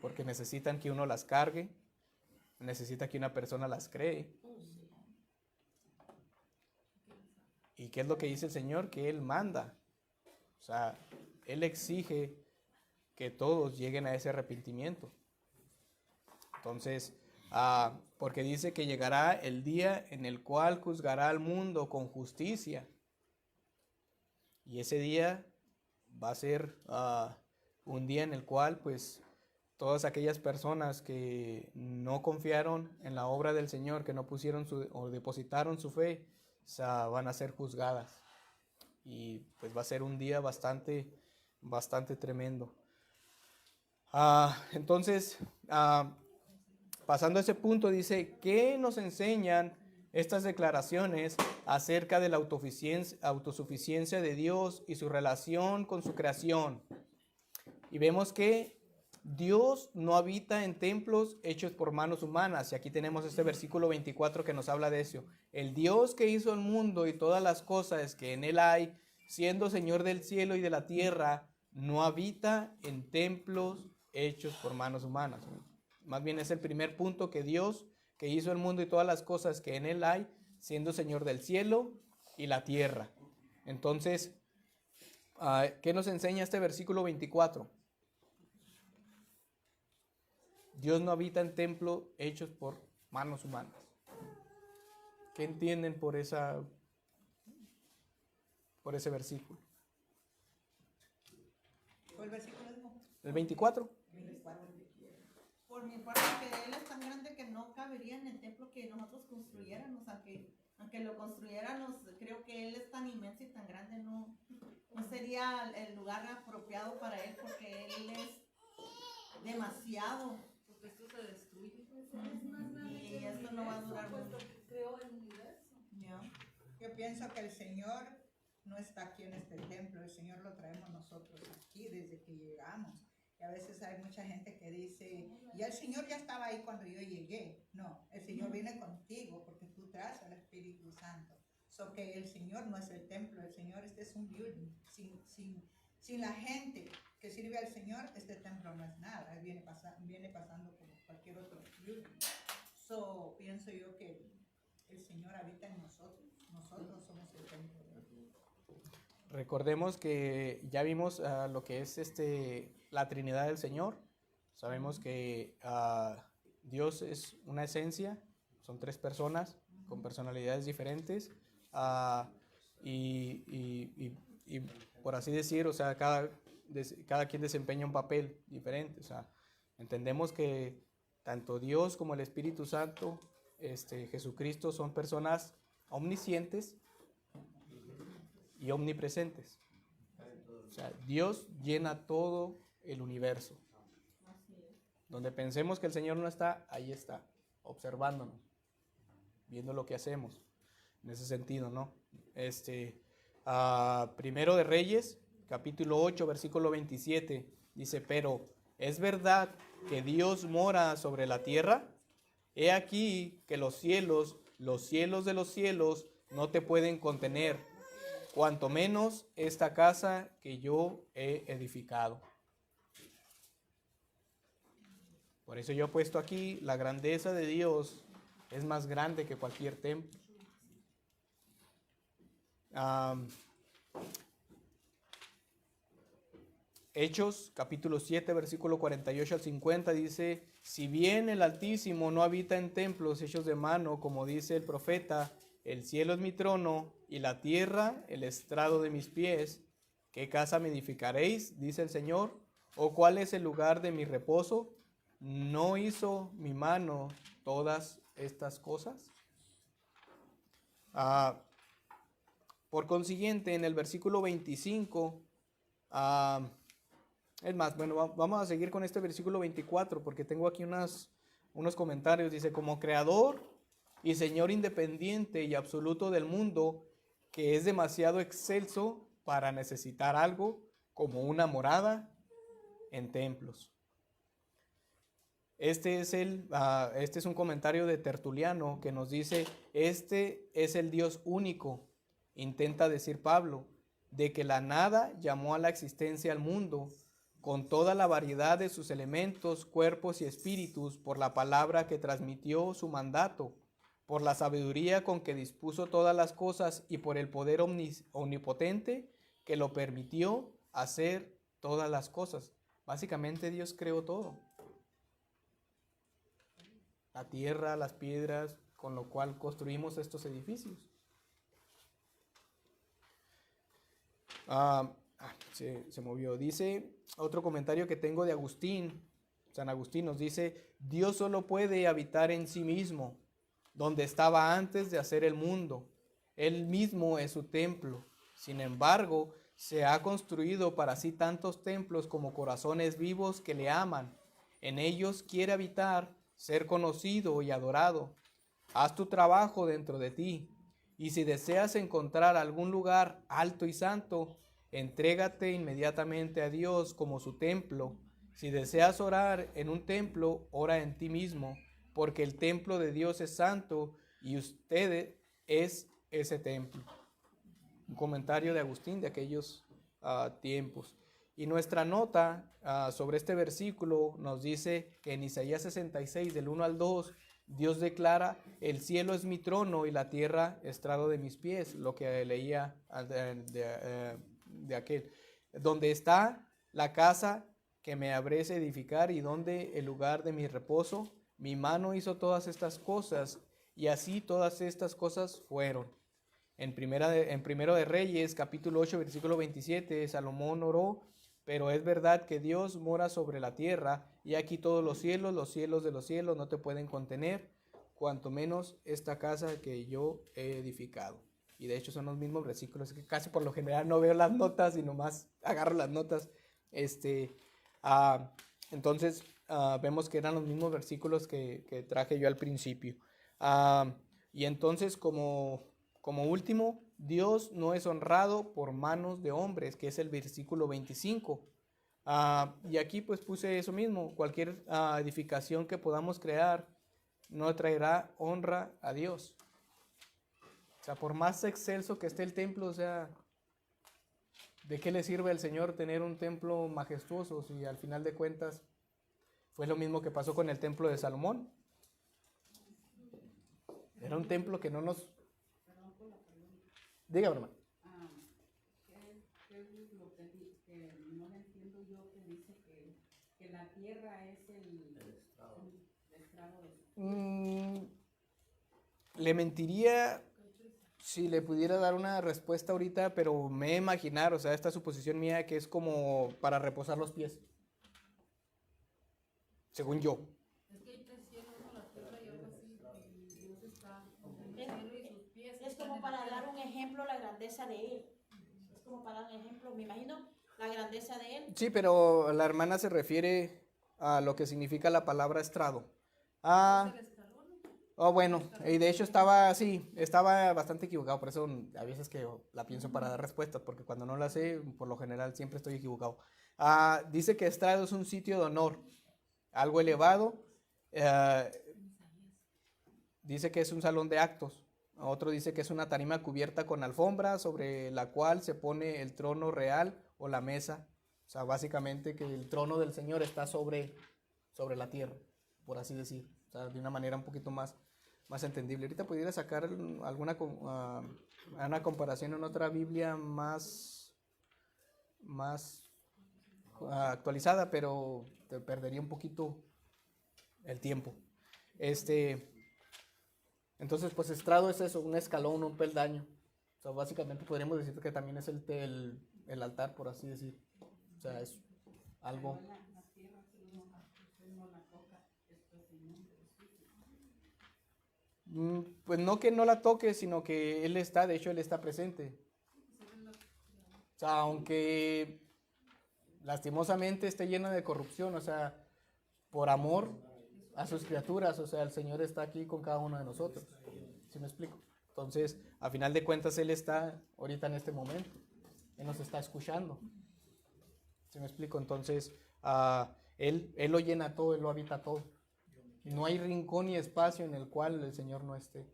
porque necesitan que uno las cargue, necesita que una persona las cree. ¿Y qué es lo que dice el Señor? Que Él manda. O sea, Él exige que todos lleguen a ese arrepentimiento. Entonces, porque dice que llegará el día en el cual juzgará al mundo con justicia. Y ese día va a ser un día en el cual, pues, todas aquellas personas que no confiaron en la obra del Señor, que no pusieron o depositaron su fe, o sea, van a ser juzgadas. Y pues va a ser un día bastante tremendo. Entonces, pasando a ese punto, dice, ¿qué nos enseñan estas declaraciones acerca de la autosuficiencia de Dios y su relación con su creación? Y vemos que Dios no habita en templos hechos por manos humanas. Y aquí tenemos este versículo 24 que nos habla de eso. El Dios que hizo el mundo y todas las cosas que en él hay, siendo Señor del cielo y de la tierra, no habita en templos hechos por manos humanas. Más bien es el primer punto, que Dios que hizo el mundo y todas las cosas que en él hay, siendo Señor del cielo y la tierra. Entonces, ¿qué nos enseña este versículo 24? Dios no habita en templos hechos por manos humanas. ¿Qué entienden por ese versículo? ¿Cuál versículo dijo? ¿El 24? 24. Por mi parte, que Él es tan grande que no cabería en el templo que nosotros construyéramos, aunque lo construyéramos, creo que Él es tan inmenso y tan grande, no sería el lugar apropiado para Él, porque Él es demasiado. Porque esto se destruye. Y esto no va a durar mucho. Creó el universo. ¿No? Yo pienso que el Señor no está aquí en este templo, el Señor lo traemos nosotros aquí desde que llegamos. Y a veces hay mucha gente que dice, ya el Señor ya estaba ahí cuando yo llegué. No, el Señor viene contigo porque tú traes al Espíritu Santo. So que el Señor no es el templo, el Señor este es un building. Sin la gente que sirve al Señor, este templo no es nada. Viene pasando como cualquier otro building. So pienso yo que el Señor habita en nosotros. Nosotros somos el templo de Él. Recordemos que ya vimos lo que es la Trinidad del Señor. Sabemos que Dios es una esencia, son tres personas con personalidades diferentes, y por así decir, o sea, cada quien desempeña un papel diferente. O sea, entendemos que tanto Dios como el Espíritu Santo, Jesucristo, son personas omniscientes y omnipresentes. O sea, Dios llena todo el universo. Donde pensemos que el Señor no está, ahí está, observándonos, viendo lo que hacemos. En ese sentido, ¿no? Primero de Reyes, capítulo 8, versículo 27. Dice, pero ¿es verdad que Dios mora sobre la tierra? He aquí que los cielos de los cielos, no te pueden contener, cuanto menos esta casa que yo he edificado. Por eso yo he puesto aquí, la grandeza de Dios es más grande que cualquier templo. Hechos, capítulo 7, versículo 48 al 50, dice, si bien el Altísimo no habita en templos hechos de mano, como dice el profeta, el cielo es mi trono y la tierra el estrado de mis pies, ¿qué casa me edificaréis? Dice el Señor, ¿o cuál es el lugar de mi reposo? ¿No hizo mi mano todas estas cosas? Por consiguiente, en el versículo 25, es más, bueno, vamos a seguir con este versículo 24 porque tengo aquí unos comentarios. Dice, como creador y Señor independiente y absoluto del mundo, que es demasiado excelso para necesitar algo como una morada en templos. Este es un comentario de Tertuliano que nos dice, este es el Dios único, intenta decir Pablo, de que la nada llamó a la existencia al mundo, con toda la variedad de sus elementos, cuerpos y espíritus, por la palabra que transmitió su mandato, por la sabiduría con que dispuso todas las cosas y por el poder omnipotente que lo permitió hacer todas las cosas. Básicamente Dios creó todo. La tierra, las piedras, con lo cual construimos estos edificios. Se movió. Dice otro comentario que tengo de Agustín. San Agustín nos dice, Dios solo puede habitar en sí mismo, donde estaba antes de hacer el mundo. Él mismo es su templo. Sin embargo, se ha construido para sí tantos templos como corazones vivos que le aman. En ellos quiere habitar, ser conocido y adorado. Haz tu trabajo dentro de ti. Y si deseas encontrar algún lugar alto y santo, entrégate inmediatamente a Dios como su templo. Si deseas orar en un templo, ora en ti mismo, porque el templo de Dios es santo y usted es ese templo. Un comentario de Agustín de aquellos tiempos. Y nuestra nota sobre este versículo nos dice que en Isaías 66, del 1 al 2, Dios declara, el cielo es mi trono y la tierra estrado de mis pies, lo que leía de aquel. Donde está la casa que me habréis edificar y donde el lugar de mi reposo, mi mano hizo todas estas cosas y así todas estas cosas fueron. En Primero de Reyes, capítulo 8, versículo 27, Salomón oró, pero es verdad que Dios mora sobre la tierra, y aquí todos los cielos de los cielos no te pueden contener, cuanto menos esta casa que yo he edificado. Y de hecho son los mismos versículos, que casi por lo general no veo las notas y nomás agarro las notas. Entonces vemos que eran los mismos versículos que traje yo al principio. Y entonces como último, Dios no es honrado por manos de hombres, que es el versículo 25. Y aquí pues puse eso mismo, cualquier edificación que podamos crear no traerá honra a Dios. O sea, por más excelso que esté el templo, o sea, ¿de qué le sirve al Señor tener un templo majestuoso si al final de cuentas fue lo mismo que pasó con el templo de Salomón? Era un templo que no nos... Dígame, hermano. ¿Qué es lo que no entiendo yo que dice que la tierra es el estrado de... Le mentiría si le pudiera dar una respuesta ahorita, pero me imaginar, o sea, esta suposición mía que es como para reposar los pies. Según yo. Es que hay tres cielos, ¿no? La tierra y algo así, y Dios está en el cielo y sus pies. Es como para dar un ejemplo la grandeza de Él. Es como para dar un ejemplo, me imagino, la grandeza de Él. Sí, pero la hermana se refiere a lo que significa la palabra estrado. ¿Es el escalón? Oh, bueno, y de hecho estaba bastante equivocado, por eso a veces que la pienso para dar respuestas, porque cuando no la sé, por lo general siempre estoy equivocado. Dice que estrado es un sitio de honor, algo elevado. eh, Dice que es un salón de actos. Otro dice que es una tarima cubierta con alfombra sobre la cual se pone el trono real o la mesa. O sea, básicamente que el trono del Señor está sobre la tierra, por así decir. O sea, de una manera un poquito más entendible. Ahorita pudiera sacar una comparación en otra Biblia más actualizada, pero te perdería un poquito el tiempo. Entonces, pues estrado es eso, un escalón, un peldaño. O sea, básicamente podríamos decir que también es el altar, por así decir. O sea, es algo... La tierra, si usted no la toca, esto es inmundo, es sucio. Pues no que no la toque, sino que Él está, de hecho Él está presente. O sea, aunque lastimosamente esté llena de corrupción, o sea, por amor a sus criaturas, o sea, el Señor está aquí con cada uno de nosotros. ¿Sí me explico? Entonces, a final de cuentas, Él está ahorita en este momento. Él nos está escuchando. ¿Sí me explico? Entonces, él lo llena todo, Él lo habita todo. No hay rincón ni espacio en el cual el Señor no esté.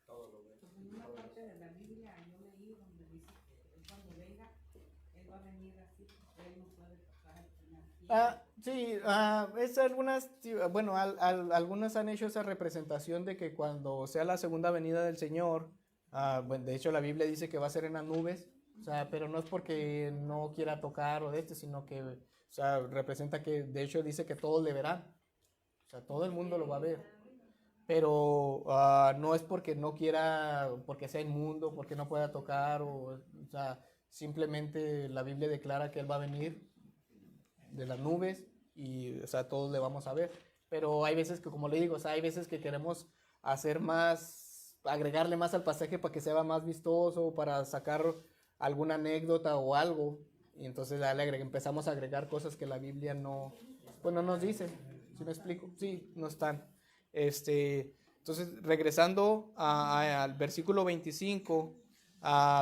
Pues en una parte de la Biblia yo leí donde dice que él cuando venga, él va a venir así, porque él no puede tocar la tierra. Sí, es bueno, algunas han hecho esa representación de que cuando sea la segunda venida del Señor, bueno, de hecho la Biblia dice que va a ser en las nubes, o sea, pero no es porque no quiera tocar o sino que, o sea, representa que, de hecho dice que todos le verán, o sea, todo el mundo lo va a ver, pero no es porque no quiera, porque sea inmundo, porque no pueda tocar, o sea, simplemente la Biblia declara que Él va a venir de las nubes y, o sea, todos le vamos a ver. Pero hay veces que, como le digo, o sea, hay veces que queremos hacer más, agregarle más al pasaje para que sea más vistoso, para sacar alguna anécdota o algo. Y entonces empezamos a agregar cosas que la Biblia no, pues no nos dice. ¿Sí me explico? Sí, no están. Entonces, regresando al versículo 25,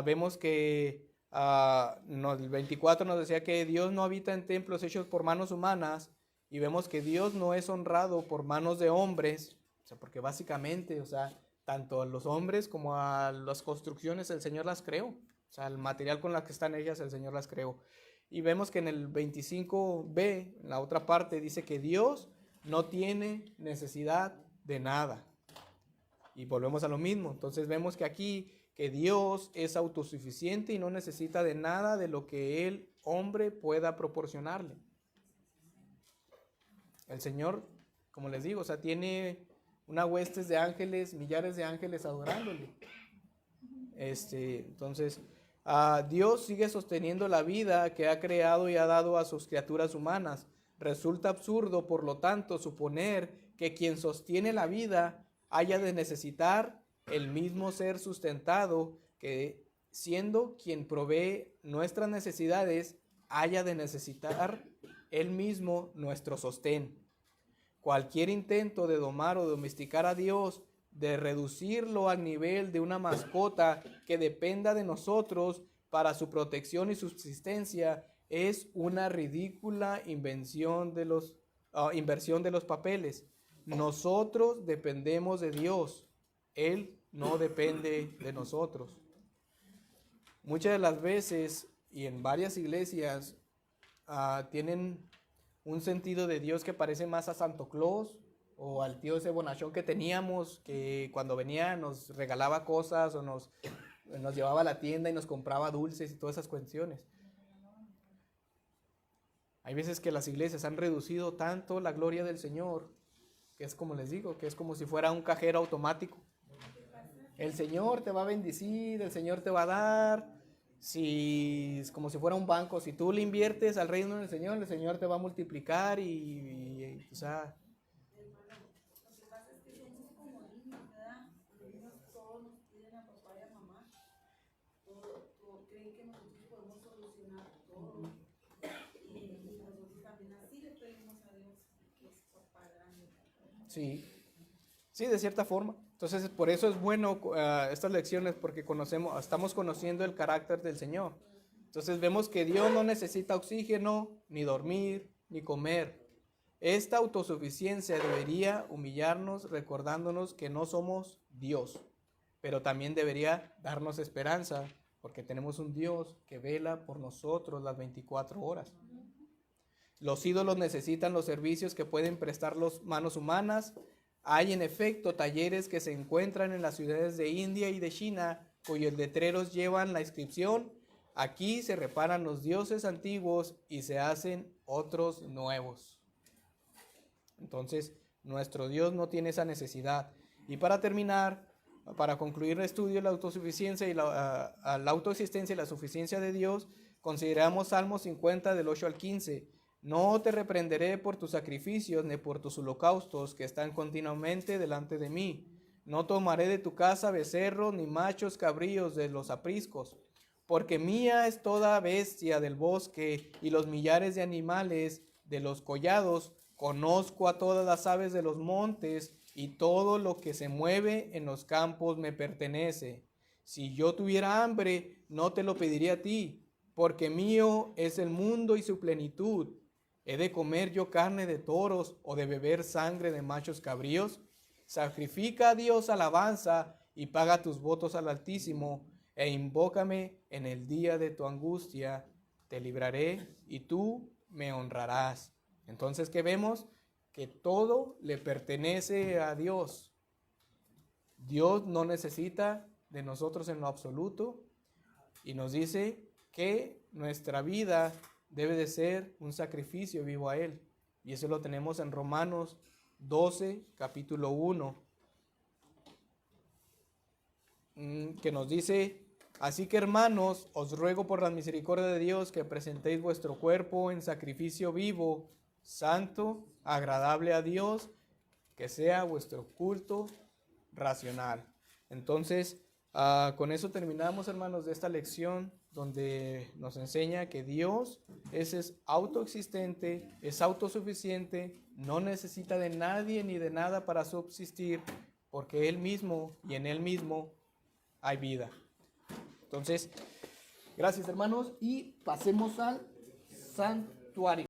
vemos que el 24 nos decía que Dios no habita en templos hechos por manos humanas, y vemos que Dios no es honrado por manos de hombres, o sea, porque básicamente, o sea, tanto a los hombres como a las construcciones el Señor las creó, o sea, el material con el que están ellas el Señor las creó. Y vemos que en el 25b, en la otra parte, dice que Dios no tiene necesidad de nada. Y volvemos a lo mismo. Entonces vemos que aquí que Dios es autosuficiente y no necesita de nada de lo que el hombre pueda proporcionarle. El Señor, como les digo, o sea, tiene una huestes de ángeles, millares de ángeles adorándole. Entonces, Dios sigue sosteniendo la vida que ha creado y ha dado a sus criaturas humanas. Resulta absurdo, por lo tanto, suponer que quien sostiene la vida haya de necesitar el mismo ser sustentado, que siendo quien provee nuestras necesidades, haya de necesitar él mismo nuestro sostén. Cualquier intento de domar o domesticar a Dios, de reducirlo al nivel de una mascota que dependa de nosotros para su protección y subsistencia, es una ridícula inversión de los papeles. Nosotros dependemos de Dios, Él no depende de nosotros. Muchas de las veces, y en varias iglesias, tienen un sentido de Dios que parece más a Santo Claus o al tío ese bonachón que teníamos, que cuando venía nos regalaba cosas o nos llevaba a la tienda y nos compraba dulces y todas esas cuestiones. Hay veces que las iglesias han reducido tanto la gloria del Señor, que es como les digo, que es como si fuera un cajero automático. El Señor te va a bendecir, el Señor te va a dar, si es como si fuera un banco, si tú le inviertes al reino del Señor, el Señor te va a multiplicar y o sea... Lo que pasa es que somos como niños, ¿verdad? Los niños todos nos piden a papá y a mamá. Creen que nosotros podemos solucionar todo. Y nosotros también así le pedimos a Dios, que es papá grande. Sí, Sí, de cierta forma. Entonces, por eso es bueno estas lecciones, porque estamos conociendo el carácter del Señor. Entonces, vemos que Dios no necesita oxígeno, ni dormir, ni comer. Esta autosuficiencia debería humillarnos, recordándonos que no somos Dios, pero también debería darnos esperanza, porque tenemos un Dios que vela por nosotros las 24 horas. Los ídolos necesitan los servicios que pueden prestar las manos humanas. Hay en efecto talleres que se encuentran en las ciudades de India y de China, cuyos letreros llevan la inscripción: aquí se reparan los dioses antiguos y se hacen otros nuevos. Entonces, nuestro Dios no tiene esa necesidad. Y para terminar, para concluir el estudio de la autosuficiencia y la autoexistencia y la suficiencia de Dios, consideramos Salmos 50 del 8 al 15. No te reprenderé por tus sacrificios ni por tus holocaustos que están continuamente delante de mí. No tomaré de tu casa becerros ni machos cabríos de los apriscos, porque mía es toda bestia del bosque y los millares de animales de los collados. Conozco a todas las aves de los montes y todo lo que se mueve en los campos me pertenece. Si yo tuviera hambre, no te lo pediría a ti, porque mío es el mundo y su plenitud. ¿He de comer yo carne de toros o de beber sangre de machos cabríos? Sacrifica a Dios alabanza y paga tus votos al Altísimo, e invócame en el día de tu angustia. Te libraré y tú me honrarás. Entonces, ¿qué vemos? Que todo le pertenece a Dios. Dios no necesita de nosotros en lo absoluto y nos dice que nuestra vida debe de ser un sacrificio vivo a Él. Y eso lo tenemos en Romanos 12, capítulo 1, que nos dice: así que, hermanos, os ruego por la misericordia de Dios que presentéis vuestro cuerpo en sacrificio vivo, santo, agradable a Dios, que sea vuestro culto racional. Entonces, con eso terminamos, hermanos, de esta lección donde nos enseña que Dios es autoexistente, es autosuficiente, no necesita de nadie ni de nada para subsistir, porque Él mismo y en Él mismo hay vida. Entonces, gracias, hermanos, y pasemos al santuario.